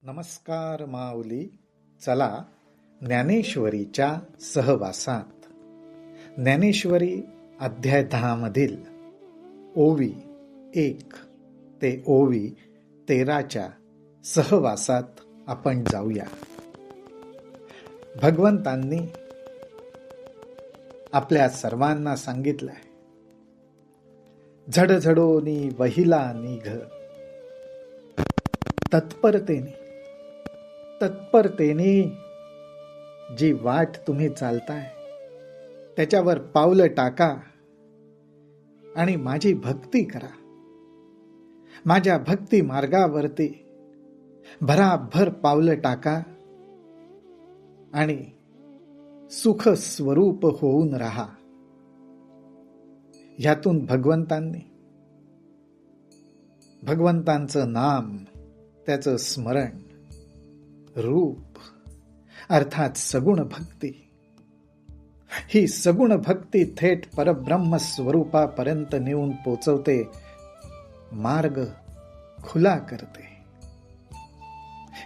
नमस्कार माऊली. चला ज्ञानेश्वरीच्या सहवासात. ज्ञानेश्वरी अध्याय 10 मधील ओवी 1 ते ओवी 13च्या सहवासात आपण जाऊया. भगवंतांनी आपल्या सर्वांना सांगितलंय, झडझडोनी वहिला निघ, तत्परतेने जी वाट तुम्ही चालताय त्याच्यावर पावलं टाका आणि माझी भक्ती करा. माझ्या भक्ती मार्गावरती भराभर पावलं टाका आणि सुख स्वरूप होऊन राहा. ह्यातून भगवंतांचं नाम, त्याचं स्मरण, रूप अर्थात सगुण भक्ती, ही सगुण भक्ती थेट परब्रह्म स्वरूपापर्यंत नेऊन पोचवते, मार्ग खुला करते.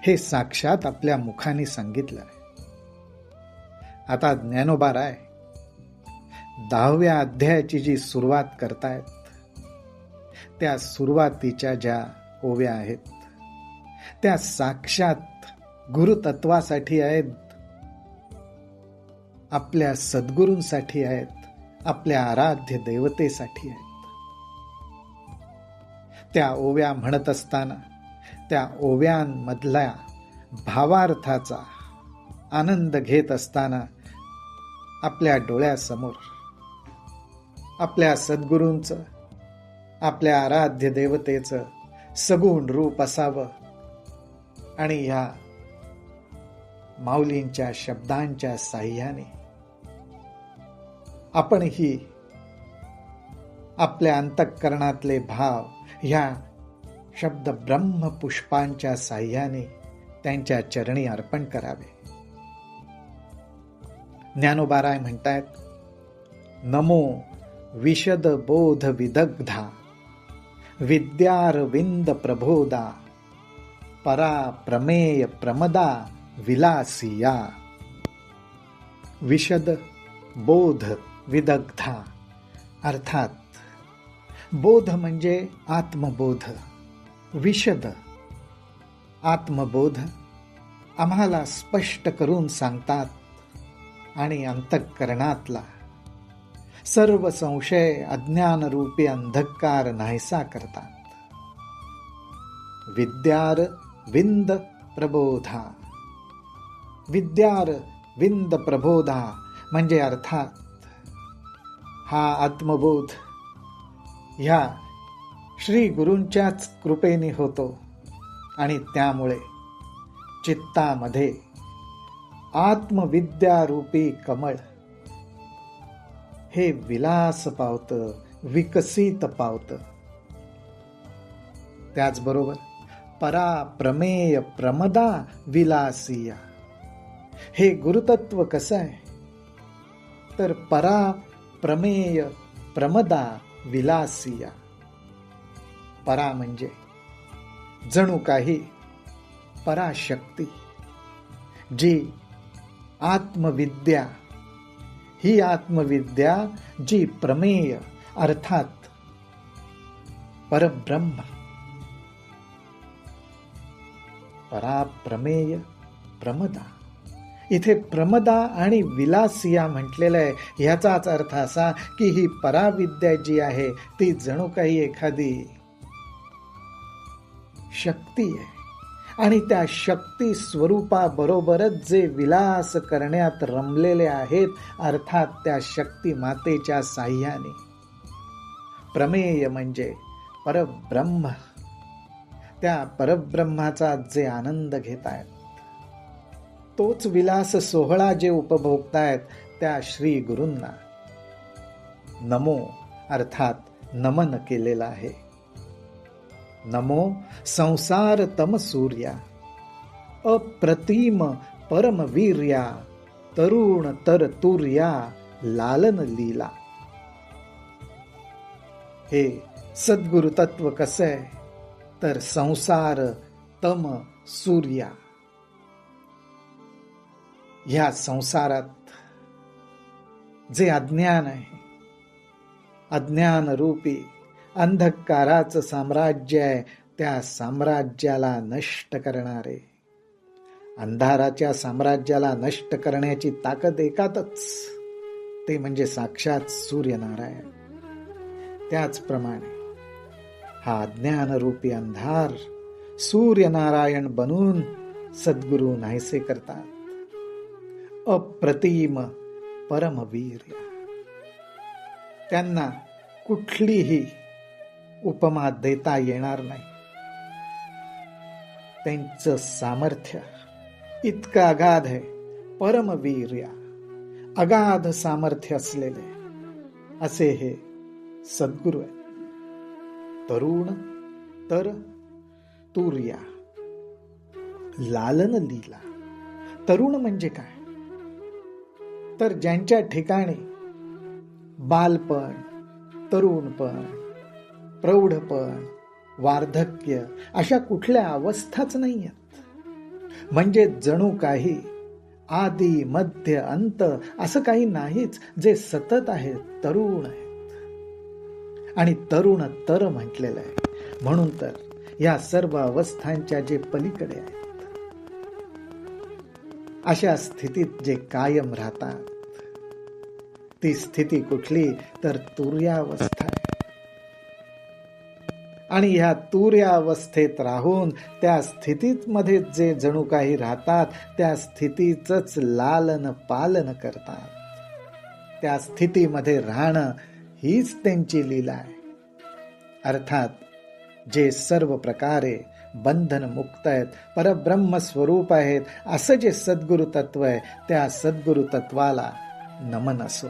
हे साक्षात आपल्या मुखाने सांगितलं. आता ज्ञानोबाराय 10व्या अध्यायाची जी सुरुवात करतायत, त्या सुरुवातीच्या ज्या ओव्या आहेत त्या साक्षात गुरुतत्वासाठी आहेत, आपल्या सद्गुरूंसाठी आहेत, आपल्या आराध्य देवतेसाठी आहेत. त्या ओव्या म्हणत असताना त्या ओव्यांमधल्या भावार्थाचा आनंद घेत असताना आपल्या डोळ्यासमोर आपल्या सद्गुरूंचं, आपल्या आराध्य देवतेचं सगुण रूप असावं आणि ह्या माऊलींच्या शब्दांच्या साह्याने आपणही आपल्या अंतःकरणातले भाव ह्या शब्द ब्रह्म पुष्पांच्या साह्याने त्यांच्या चरणी अर्पण करावे. ज्ञानोबाराय म्हणतायत, नमो विशद बोध विदग्धा विद्यारविंद प्रबोधा परा प्रमेय प्रमदा विलासिया. विशद बोध विदग्धा अर्थात बोध म्हणजे आत्मबोध. विशद आत्मबोध आम्हाला स्पष्ट करून सांगतात आणि अंतःकरणातला सर्व संशय अज्ञान रूपी अंधकार नाहीसा करतात. विद्यार विंद प्रबोधा, विद्यार विंद प्रबोधा म्हणजे अर्थात हा आत्मबोध ह्या श्री गुरूंच्याच कृपेने होतो आणि त्यामुळे चित्तामध्ये आत्मविद्यारूपी कमळ हे विलास पावतं, विकसित पावतं. त्याचबरोबर परा प्रमेय प्रमदा विलासिया. हे गुरुतत्व कसं आहे तर परा प्रमेय प्रमदा विलासिया. परा म्हणजे जणू काही पराशक्ती, जी आत्मविद्या, ही आत्मविद्या जी प्रमेय अर्थात परब्रह्म, पराप्रमेय प्रमदा. इथे प्रमदा आणि विलासिया म्हटलेलं आहे. ह्याचाच अर्थ असा की ही पराविद्या जी आहे ती जणू काही एखादी शक्ती आहे आणि त्या शक्ती स्वरूपाबरोबरच जे विलास करण्यात रमलेले आहेत अर्थात त्या शक्ती मातेच्या साह्याने. प्रमेय म्हणजे परब्रह्म, त्या परब्रह्माचा जे आनंद घेत आहेत, तोच विलास सोहळा जे उपभोगतायत त्या श्री गुरूंना नमो अर्थात नमन केलेला आहे. नमो संसार तम सूर्या अप्रतिम परमवीर्या तरुण तर तुर्या लालन लीला. हे सद्गुरु तत्व कसं आहे तर संसार तम सूर्या. ह्या संसारात जे अज्ञान आहे, अज्ञान रूपी अंधकाराचं साम्राज्य आहे, त्या साम्राज्याला नष्ट करणारे, अंधाराच्या साम्राज्याला नष्ट करण्याची ताकद एकातच, ते म्हणजे साक्षात सूर्यनारायण. त्याचप्रमाणे हा अज्ञान रूपी अंधार सूर्यनारायण बनून सद्गुरू नाहीसे करतात. अप्रतिम परमवीर. त्यांना कुठलीही उपमा देता येणार नाही. त्यांचं सामर्थ्य इतकं अगाध आहे. परमवीर, अगाध सामर्थ्य असलेले असे हे सद्गुरू आहेत. तरुण तर तुर्या. लालन लीला. तरुण म्हणजे काय, तर ज्यांच्या ठिकाणी बालपण, तरुणपण, प्रौढपण, वार्धक्य अशा कुठल्या अवस्थाच नाही आहेत. म्हणजे जणू काही आदी मध्य अंत असं काही नाहीच, जे सतत आहेत, तरुण आहेत. आणि तरुण तर म्हटलेलं आहे. म्हणून तर या सर्व अवस्थांच्या जे पलीकडे आहेत, अशा स्थितीत जे कायम राहतात, ती स्थिती कुठली तर तुर्यावस्था आहे. आणि ह्या तुर्यावस्थेत राहून त्या स्थितीत मध्ये जे जणू काही राहतात, त्या स्थितीचंच लालन पालन करतात. त्या स्थितीमध्ये राहणं हीच त्यांची लीला आहे. अर्थात जे सर्व प्रकारे बंधन मुक्त आहेत, परब्रह्म स्वरूप आहेत, असं जे सद्गुरु तत्व आहे, त्या सद्गुरु तत्वाला नमन असो.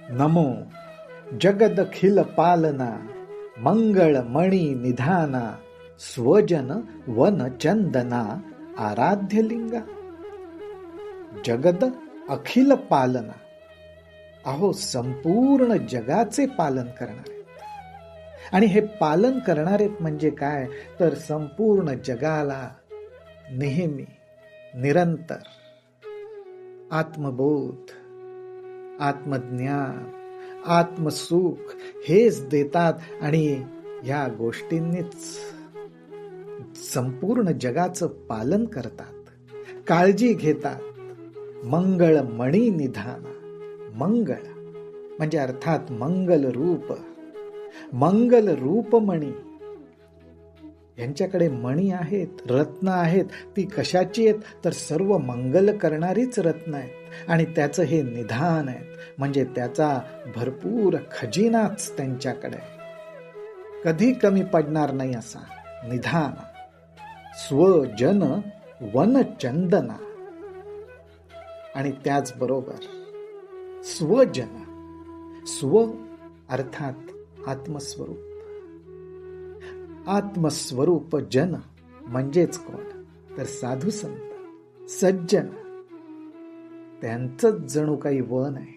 नमो जगदखिल पालना, मंगळ मणी निधाना, स्वजन वन चंदना, आराध्य लिंगा. जगद अखिल पालना. अहो, संपूर्ण जगाचे पालन करणारे. आणि हे पालन करणारे म्हणजे काय, तर संपूर्ण जगाला नेहमी निरंतर आत्मबोध, आत्मज्ञान, आत्मसुख हेच देतात. आणि ह्या गोष्टींनीच संपूर्ण जगाचं पालन करतात, काळजी घेतात. मंगळ मणी निधाना. मंगळ म्हणजे अर्थात मंगल रूप. मंगल रूप मणी. यांच्याकडे मणी आहेत, रत्न आहेत. ती कशाची आहेत, तर सर्व मंगल करणारीच रत्न आहेत. आणि त्याचं हे निधान आहे, म्हणजे त्याचा भरपूर खजिनाच त्यांच्याकडे कधी कमी पडणार नाही असा निधान. स्वजन वन चंदना. आणि त्याचबरोबर स्वजन. स्व अर्थात आत्मस्वरूप. आत्मस्वरूप जन म्हणजेच कोण, तर साधू संत सज्जन. त्यांचंच जणू काही वन आहे.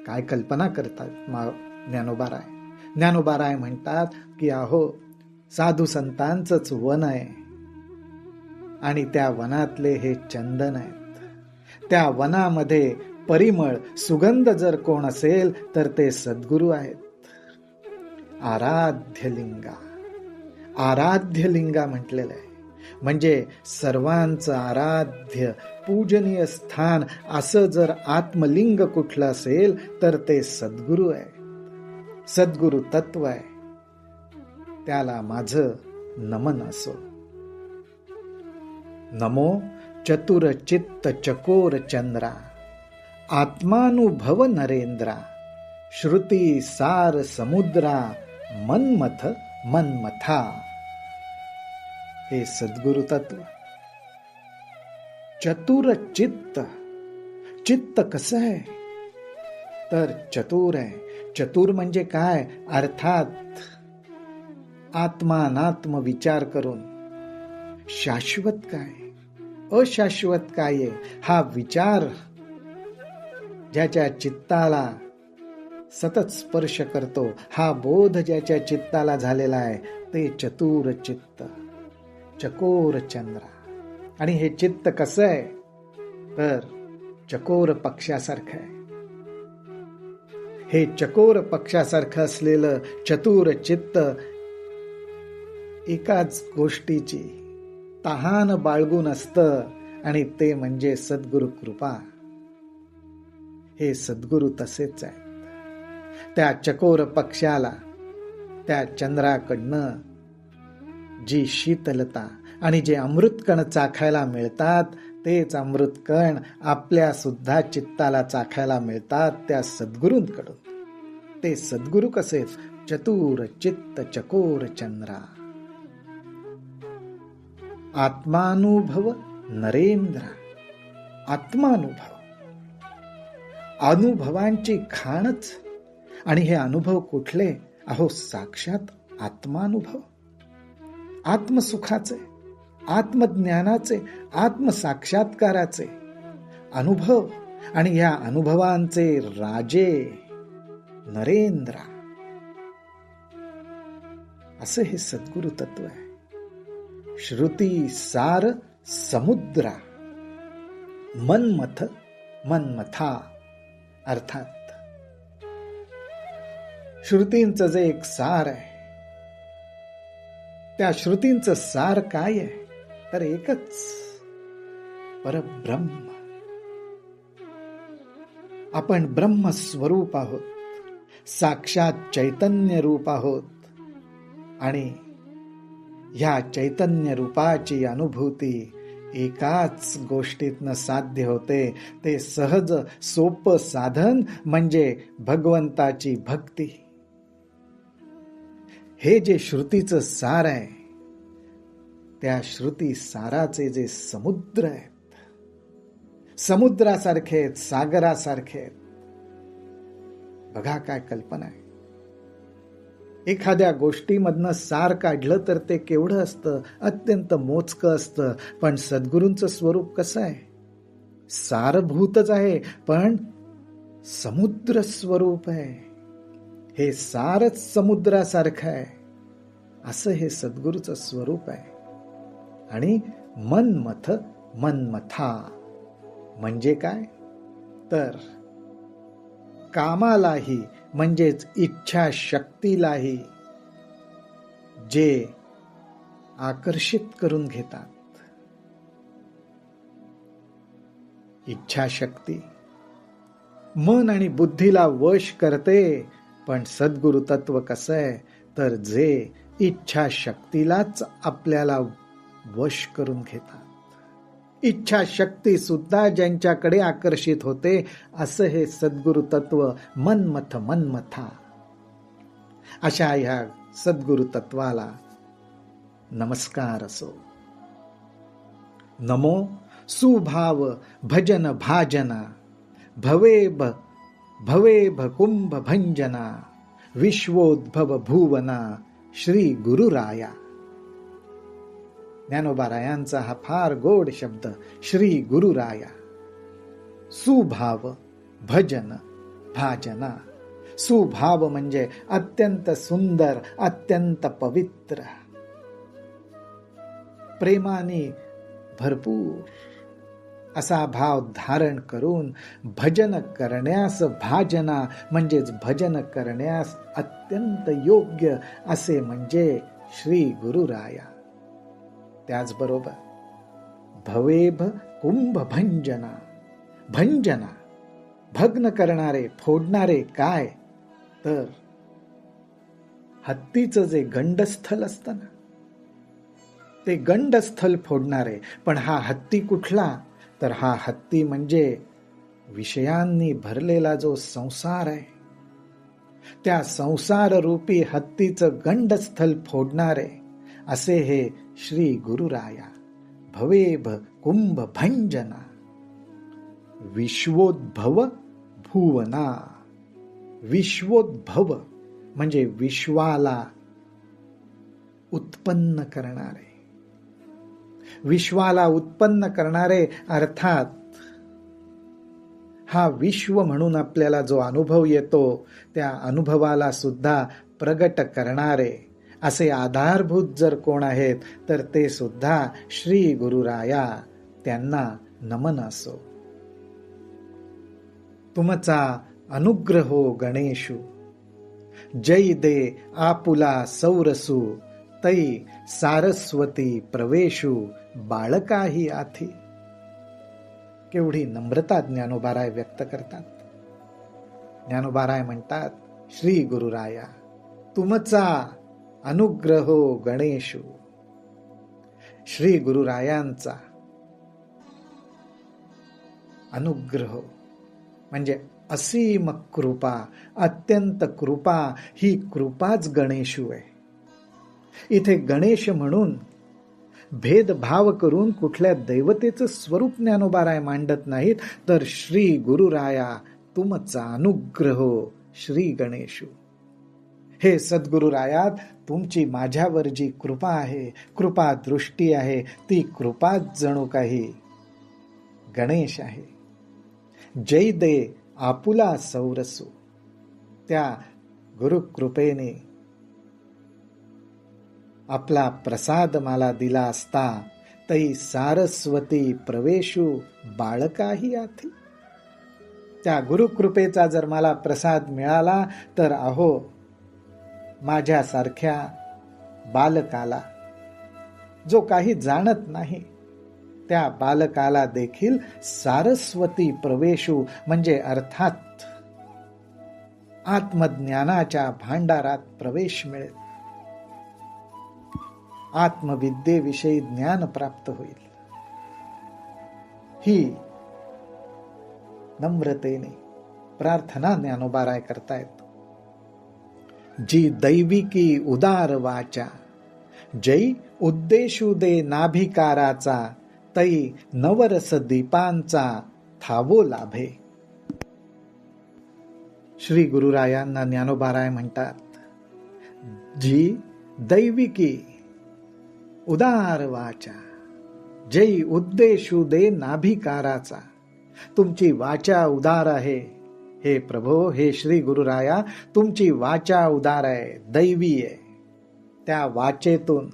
काय कल्पना करतात ज्ञानोबाराय. ज्ञानोबाराय म्हणतात की अहो, साधू संतांचंच वन आहे. आणि त्या वनातले हे चंदन आहेत. त्या वनामध्ये परिमळ सुगंध जर कोण असेल तर ते सद्गुरू आहेत. आराध्य लिंगा. आराध्य लिंगा म्हटलेलं आहे, म्हणजे सर्वांचं आराध्य पूजनीय स्थान असं जर आत्मलिंग कुठलं असेल तर ते सद्गुरू आहे, सद्गुरू तत्व आहे. त्याला माझं नमन असो. नमो चतुर चित्त चकोर चंद्रा, आत्मानुभव नरेंद्रा, श्रुती सार समुद्रा, मनमथ मनमथा. हे सद्गुरु तत्व. चतुर चित्त. चित्त कसं आहे, तर चतुर आहे. चतुर म्हणजे काय, अर्थात आत्मानात्म विचार करून शाश्वत काय, अशाश्वत काय, हा विचार ज्याच्या चित्ताला सतत स्पर्श करतो, हा बोध ज्याच्या चित्ताला झालेला आहे ते चतुर चित्त, चकोर चंद्रा. आणि हे चित्त कसं आहे तर चकोर पक्षासारखं आहे. हे चकोर पक्षासारखं असलेलं चतुर चित्त एकाच गोष्टीची तहान बाळगून असतं आणि ते म्हणजे सद्गुरु कृपा. हे सद्गुरु तसेच आहेत. त्या चकोर पक्षाला, त्या चंद्राकडनं जी शीतलता आणि जे अमृतकण चाखायला मिळतात, तेच अमृतकण आपल्या सुद्धा चित्ताला चाखायला मिळतात त्या सद्गुरूंकडून. ते सद्गुरु कसे? चतुर चित्त चकोर चंद्रा. आत्मानुभव नरेंद्र. आत्मानुभव, अनुभवांची खाणच. आणि हे अनुभव कुठले? अहो साक्षात आत्मानुभव, आत्मसुखाचे, आत्मज्ञानाचे, आत्मसाक्षात्काराचे अनुभव. आणि या अनुभवांचे राजे नरेंद्र. असं हे सद्गुरु तत्व आहे. श्रुती सार समुद्रा, मनमथ मनमथा. अर्थात श्रुतींचं जे एक सार आहे, त्या श्रुतींचं सार काय आहे तर एकच, परब्रह्म. आपण ब्रह्मस्वरूप आहोत, साक्षात चैतन्य रूप आहोत. आणि ह्या चैतन्य रूपाची अनुभूती एकाच गोष्टीतनं साध्य होते. ते सहज सोपं साधन म्हणजे भगवंताची भक्ती. हे जे श्रुतीचं सार आहे, त्या श्रुती साराचे जे समुद्र आहेत, समुद्रासारखे आहेत, सागरासारखे आहेत. बघा काय कल्पना आहे. एखाद्या गोष्टीमधनं सार काढलं तर ते केवढं असतं, अत्यंत मोजकं असतं. पण सद्गुरूंचं स्वरूप कसं आहे? सारभूतच आहे, पण समुद्र स्वरूप आहे. हे सारच समुद्रासारखं आहे. असं हे सद्गुरूचं स्वरूप आहे. आणि मनमथ मनमथा म्हणजे काय तर कामालाही म्हणजेच इच्छा शक्तीलाही जे आकर्षित करून घेतात. इच्छा शक्ती मन आणि बुद्धीला वश करते. पण सद्गुरु तत्व कसं आहे तर जे इच्छा शक्तीलाच आपल्याला वश करून घेतात. इच्छा शक्ती सुद्धा ज्यांच्याकडे आकर्षित होते, असं हे सद्गुरु तत्व मनमथ मनमथा. अशा ह्या सद्गुरु तत्वाला नमस्कार असो. नमो सुभाव भजन भाजना भवेभ भवेभ कुंभ भंजना विश्वोद्भव भुवना श्री गुरुराया. ज्ञानोबारायांचा हा फार गोड शब्द, श्री गुरुराया. सुभाव भजन भाजना. सुभाव म्हणजे अत्यंत सुंदर, अत्यंत पवित्र, प्रेमाने भरपूर असा भाव धारण करून भजन करण्यास, भाजना म्हणजेच भजन करण्यास अत्यंत योग्य असे म्हणजे श्री गुरुराया. त्याचबरोबर भवेभ कुंभ भंजना. भंजना भग्न करणारे, फोडणारे काय तर हत्तीचं जे गंडस्थल असतं ना, ते गंडस्थल फोडणारे. पण हा हत्ती कुठला तर हा हत्ती म्हणजे विषयांनी भरलेला जो संसार आहे, त्या संसार रूपी हत्तीचं गंडस्थल फोडणारे असे हे श्री गुरुराया. भवेभ कुंभ भंजना विश्वोद्भव भुवना. विश्वोद्भव म्हणजे विश्वाला उत्पन्न करणारे. विश्वाला उत्पन्न करणारे अर्थात हा विश्व म्हणून आपल्याला जो अनुभव येतो त्या अनुभवाला सुद्धा प्रगट करणारे असे आधारभूत जर कोण आहेत तर ते सुद्धा श्री गुरुराया, त्यांना नमन असो. तुमचा अनुग्रहो गणेशु, जय दे आपुला सौरसू, तै सारस्वती प्रवेशू बाळकाही आथी. केवढी नम्रता ज्ञानोबाराय व्यक्त करतात. ज्ञानोबाराय म्हणतात, श्री गुरुराया तुमचा अनुग्रहो गणेशु. श्री गुरुरायांचा अनुग्रह म्हणजे असीम कृपा, अत्यंत कृपा. ही कृपाच गणेशू आहे. इथे गणेश म्हणून भेदभाव करून कुठल्या दैवतेचं स्वरूप ज्ञानोबाराय मांडत नाहीत, तर श्री गुरुराया तुमचा अनुग्रहो श्री गणेशू. हे सद्गुरुरायात, तुमची माझ्यावर जी कृपा आहे, कृपा दृष्टी आहे, ती कृपाच जणू काही गणेश आहे. जय दे आपुला सौरसू, त्या गुरुकृपेने आपला प्रसाद मला दिला असता, तै सारस्वती प्रवेशू बाळकाही आथी. त्या गुरुकृपेचा जर मला प्रसाद मिळाला तर अहो माझ्यासारख्या बालकाला, जो काही जाणत नाही, त्या बालकाला देखील सारस्वती प्रवेशू म्हणजे अर्थात आत्मज्ञानाच्या भांडारात प्रवेश मिळेल. आत्मविद्येविषयी ज्ञान प्राप्त होईल. ही नम्रतेने प्रार्थना ज्ञानोबाराय करतायत. जी दैविकी उदार वाचा, जै उद्देशू दे नाभिकाराचा, तै नवरस दीपांचा थावो लाभे. श्री गुरुरायांना ज्ञानोबाराय म्हणतात, जी दैविकी उदार वाचा, जै उद्देशू दे नाभिकाराचा. तुमची वाचा उदार आहे हे प्रभो, हे श्री गुरुराया, तुमची वाचा उदार आहे, दैवी आहे. त्या वाचेतून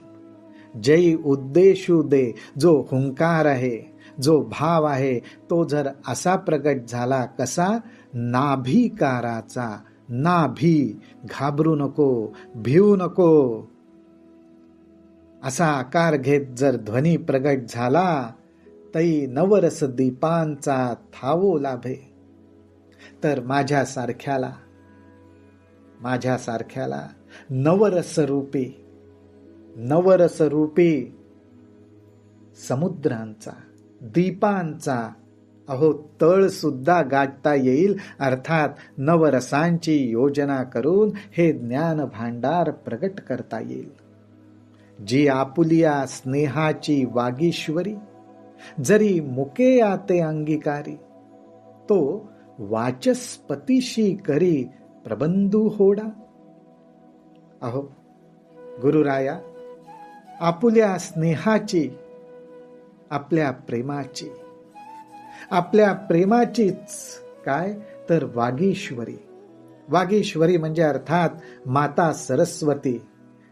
जय उद्देशू दे, जो हुंकार आहे, जो भाव आहे, तो जर असा प्रगट झाला, कसा? नाभिकाराचा. नाभी, घाबरू नको, भिवू नको, असा आकार घेत जर ध्वनी प्रगट झाला, तै नवरस दीपांचा थावो लाभे. तर माझ्यासारख्याला नवरसरूपी समुद्रांचा, दीपांचा अहो तळ सुद्धा गाठता येईल. अर्थात नवरसांची योजना करून हे ज्ञान भांडार प्रगट करता येईल. जी आपुलिया स्नेहाची वागीश्वरी, जरी मुके आते अंगीकारी, तो वाचस्पतीशी करी प्रबंधू होडा. अहो गुरुराया, आपुल्या स्नेहाची, आपल्या प्रेमाचीच काय तर वागीश्वरी. वागीश्वरी म्हणजे अर्थात माता सरस्वती.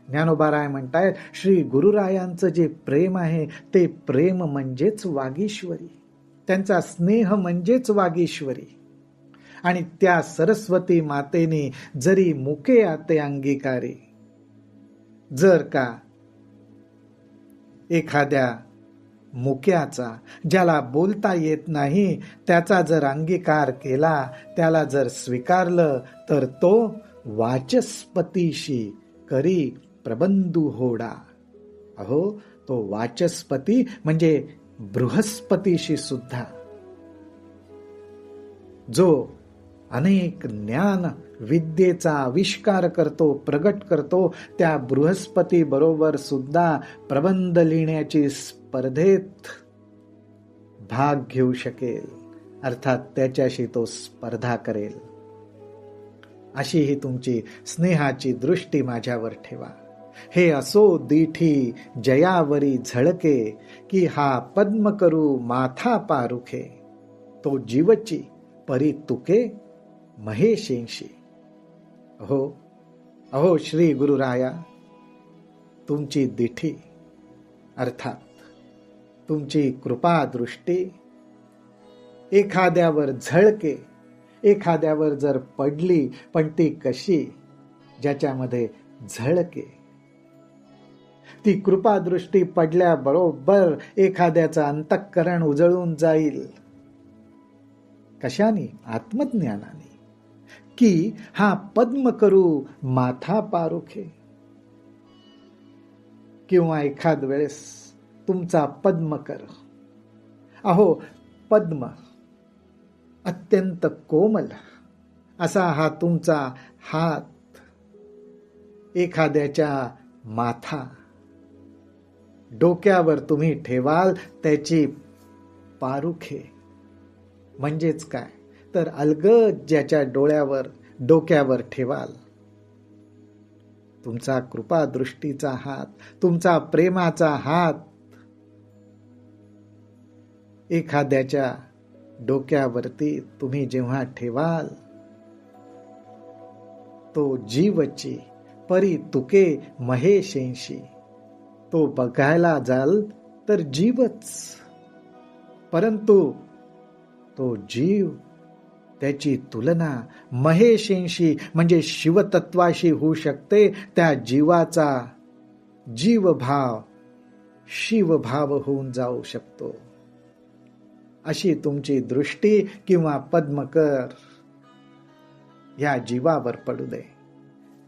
ज्ञानोबाराय म्हणतायत, श्री गुरुरायांचं जे प्रेम आहे ते प्रेम म्हणजेच वागीश्वरी, त्यांचा स्नेह म्हणजेच वागीश्वरी. आणि त्या सरस्वती मातेने जरी मुके आते अंगीकारी, जर का एखाद्या मुक्याचा, ज्याला बोलता येत नाही, त्याचा जर अंगीकार केला, त्याला जर स्वीकारलं, तर तो वाचस्पतीशी करी प्रबंधू होडा. अहो तो वाचस्पती म्हणजे बृहस्पतीशी सुद्धा, जो अनेक ज्ञान विद्येचा आविष्कार करतो, प्रगट करतो, त्या बृहस्पती बरोबर सुद्धा प्रबंध लिहिण्याची स्पर्धेत भाग घेऊ शकेल. अर्थात त्याच्याशी तो स्पर्धा करेल. अशी ही तुमची स्नेहाची दृष्टी माझ्यावर ठेवा. हे असो दीठी जयावरी झळके, की हा पद्म करू माथा पारुखे. तो जीवची परी तुके महेशेंशी. अहो अहो श्री गुरुराया, तुमची दिठी अर्थात तुमची कृपा दृष्टी एखाद्यावर झळके, एखाद्यावर जर पडली, पण ती कशी, ज्याच्यामध्ये झळके. ती कृपादृष्टी पडल्याबरोबर एखाद्याचं अंतःकरण उजळून जाईल. कशाने? आत्मज्ञानाने. की हा पद्म करू माथा पारुखे. किंवा एखाद वेळेस तुमचा पद्म कर. अहो पद्म अत्यंत कोमल असा हा तुमचा हात एखाद्याच्या माथा डोक्यावर तुम्ही ठेवाल, त्याची पारुखे म्हणजेच काय तर अलगद ज्याच्या डोक्यावर ठेवाल, तुमचा कृपा दृष्टीचा हात, तुमचा प्रेमाचा हात एखाद्याच्या डोक्यावरती तुम्ही जेव्हा ठेवाल, तो जीवची परी तुके महेशेंशी. तो बघायला जाल तर जीवच, परंतु तो जीव त्याची तुलना महेशेंशी म्हणजे शिवतत्वाशी होऊ शकते. त्या जीवाचा जीवभाव शिवभाव होऊन जाऊ शकतो. अशी तुमची दृष्टी किंवा पद्मकर या जीवावर पडू दे.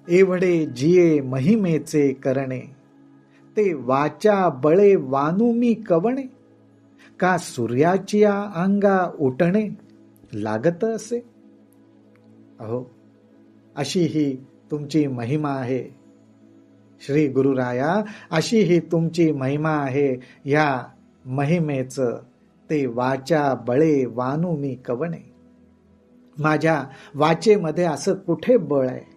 एवढे जिये महिमेचे करणे, ते वाचा बळे वानुमी कवणे. का सूर्याची अंगा उठणे लागत असे. अहो अशी ही तुमची महिमा आहे श्री गुरुराया, अशी ही तुमची महिमा आहे. या महिमेचं ते वाचा बळे वानुमी कवणे. माझ्या वाचेमध्ये असं कुठे बळ आहे,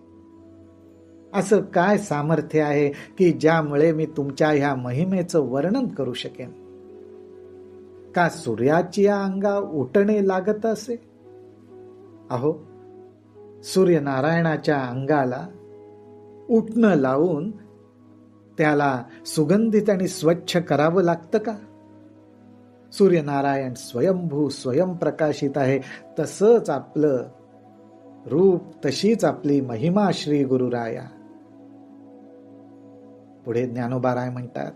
असं काय सामर्थ्य आहे की ज्यामुळे मी तुमच्या ह्या महिमेचं वर्णन करू शकेन. का सूर्याची अंगा उठणे लागत असे. अहो सूर्यनारायणाच्या अंगाला उठणं लावून त्याला सुगंधित आणि स्वच्छ करावं लागतं का. सूर्यनारायण स्वयंभू स्वयंप्रकाशित आहे. तसंच आपलं रूप, तशीच आपली महिमा श्री गुरुराया. पुढे ज्ञानोबाराय म्हणतात,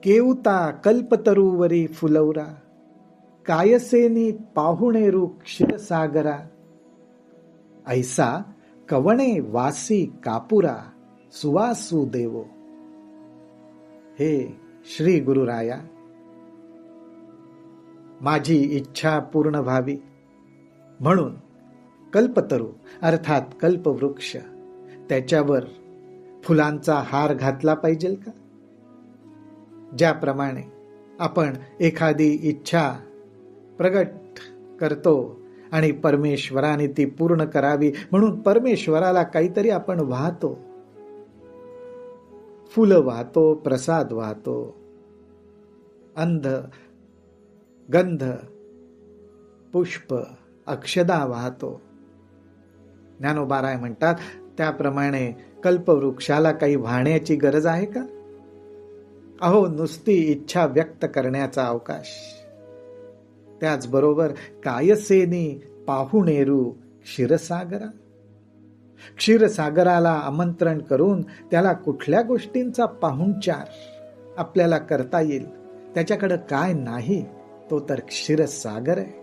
केवता कल्पतरुवरी फुलवरा, कायसेनी पाहुणेरू क्षीरसागरा, ऐसा कवणे वासी कापुरा सुवासू देवो. हे श्री गुरुराया, माझी इच्छा पूर्ण व्हावी म्हणून कल्पतरू अर्थात कल्पवृक्ष, त्याच्यावर फुलांचा हार घातला पाहिजे का. ज्याप्रमाणे आपण एखादी इच्छा प्रगट करतो आणि परमेश्वराने ती पूर्ण करावी म्हणून परमेश्वराला काहीतरी आपण वाहतो, फुलं वाहतो, प्रसाद वाहतो, गंध, पुष्प, अक्षदा वाहतो. ज्ञानोबाराय म्हणतात, त्याप्रमाणे कल्पवृक्षाला काही वाहण्याची गरज आहे का. अहो नुसती इच्छा व्यक्त करण्याचा अवकाश. त्याचबरोबर कायसेनी पाहुणेरू क्षीरसागरा, क्षीरसागराला आमंत्रण करून त्याला कुठल्या गोष्टींचा पाहुणचार आपल्याला करता येईल. त्याच्याकडे काय नाही, तो तर क्षीरसागर आहे,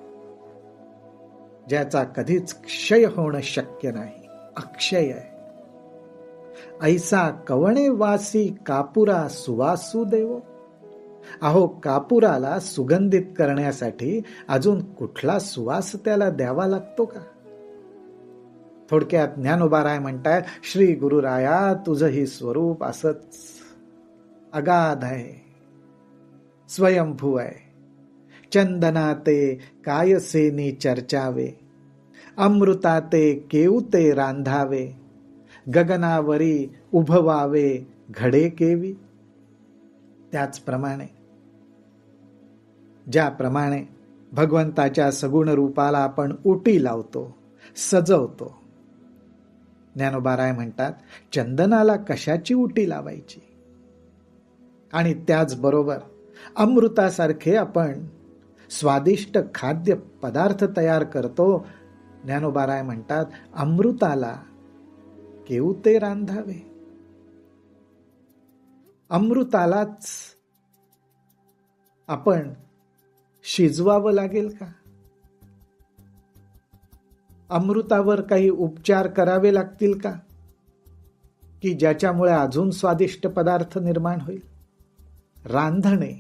ज्याचा कधीच क्षय होणं शक्य नाही, अक्षय आहे. ऐसा कवणे वासी कापुरा सुवासू देवो. अहो कापुराला सुगंधित करण्यासाठी अजून कुठला सुवास त्याला द्यावा लागतो का. थोडक्यात ज्ञानोबाराय म्हणतात, श्री गुरुराया तुझं ही स्वरूप असंच अगाध आहे, स्वयंभू आहे. चंदनाते कायसेनी चर्चावे, अमृताते केवते रांधावे, गगनावरी उभवावे घडे केवी. त्याचप्रमाणे ज्याप्रमाणे भगवंताच्या सगुण रूपाला आपण ओटी लावतो, सजवतो. ज्ञानोबाराय म्हणतात, चंदनाला कशाची ओटी लावायची? आणि त्याचबरोबर अमृतासारखे आपण स्वादिष्ट खाद्य पदार्थ तयार करतो. ज्ञानोबाराय म्हणतात, अमृताला केवते रांधावे. अमृतालाच आपण शिजवावं लागेल का? अमृतावर काही उपचार करावे लागतील का, की ज्याच्यामुळे अजून स्वादिष्ट पदार्थ निर्माण होईल? रांधणे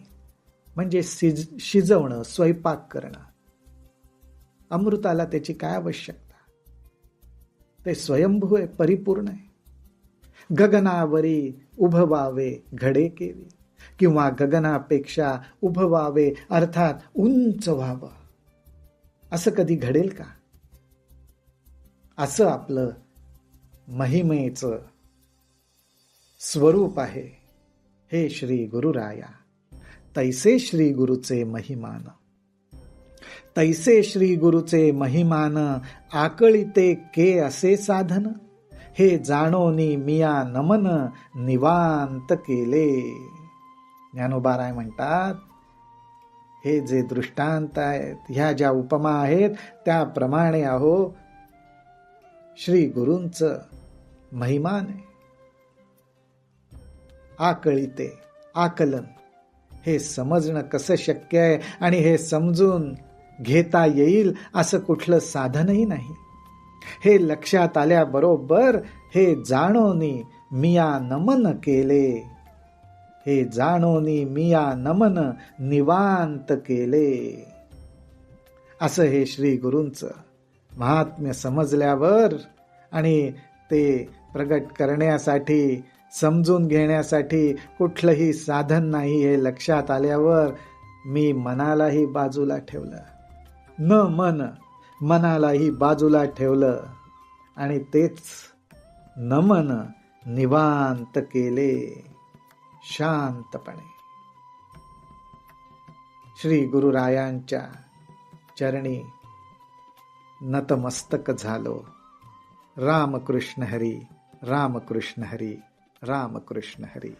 म्हणजे शिजवणं, स्वयंपाक करणं. अमृताला त्याची काय आवश्यकता? ते स्वयंभू आहे, परिपूर्ण आहे. गगनावरी उभवावे घडे केवी, किंवा गगनापेक्षा उभवावे अर्थात उंच व्हावं, असं कधी घडेल का? असं आपलं महिमेचं स्वरूप आहे. हे श्री गुरुराया, तैसे श्री गुरुचे महिमान, तैसे श्री गुरुचे महिमान, आकळीते के असे साधन, हे जाणोनी मिया नमन निवांत केले. ज्ञानोबाराय म्हणतात, हे जे दृष्टांत आहेत, ह्या ज्या उपमा आहेत, त्याप्रमाणे अहो श्री गुरूंचं महिमान आहे. आकळीते, आकलन, हे समजणं कसं शक्य आहे आणि हे समजून घेता येईल असं कुठलं साधनही नाही. हे लक्षात आल्याबरोबर हे जाणोनी मिया नमन केले, हे जाणोनी मिया नमन निवांत केले. असं हे श्री गुरूंचं महात्म्य समजल्यावर आणि ते प्रगट करण्यासाठी, समजून घेण्यासाठी कुठलंही साधन नाही हे लक्षात आल्यावर मी मनालाही बाजूला ठेवलं, न मन मनालाही बाजूला ठेवलं आणि तेच नमन निवांत केले शांतपणे. श्री गुरुरायांच्या चरणी नतमस्तक झालो. रामकृष्ण हरी, रामकृष्ण हरी, रामकृष्ण हरी.